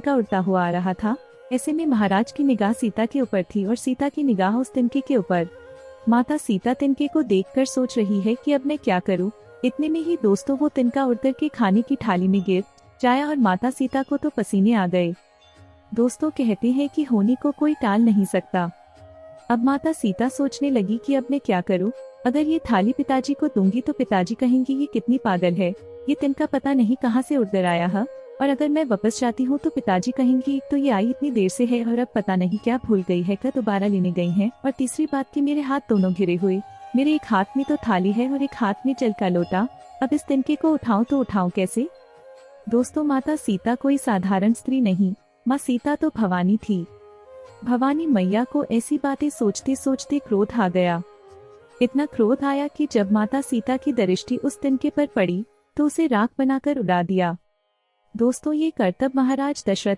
का उड़ता हुआ आ रहा था। ऐसे में महाराज की निगाह सीता के ऊपर थी और सीता की निगाह उस तिनके के ऊपर। माता सीता तिनके को देखकर सोच रही है कि अब मैं क्या करूं। इतने में ही दोस्तों वो तिनका उड़कर के खाने की थाली में गिर जाया और माता सीता को तो पसीने आ गए। दोस्तों कहते हैं कि होनी को कोई टाल नहीं सकता। अब माता सीता सोचने लगी कि अब मैं क्या करूं। अगर ये थाली पिताजी को दूंगी तो पिताजी कहेंगे ये कितनी पागल है, ये तिनका पता नहीं कहाँ से उड़कर आया है। और अगर मैं वापस जाती हूँ तो पिताजी कहेंगे एक तो ये आई इतनी देर से है और अब पता नहीं क्या भूल गई है, क्या दोबारा लेने गई है। और तीसरी बात कि मेरे हाथ दोनों घिरे हुए, मेरे एक हाथ में तो थाली है और एक हाथ में जल का लोटा। अब इस तिनके को उठाऊं तो उठाऊं कैसे। दोस्तों माता सीता कोई साधारण स्त्री नहीं, माँ सीता तो भवानी थी। भवानी मैया को ऐसी बातें सोचते सोचते क्रोध आ गया। इतना क्रोध आया कि जब माता सीता की दृष्टि उस तिनके पर पड़ी तो उसे राख बनाकर उड़ा दिया। दोस्तों ये करतब महाराज दशरथ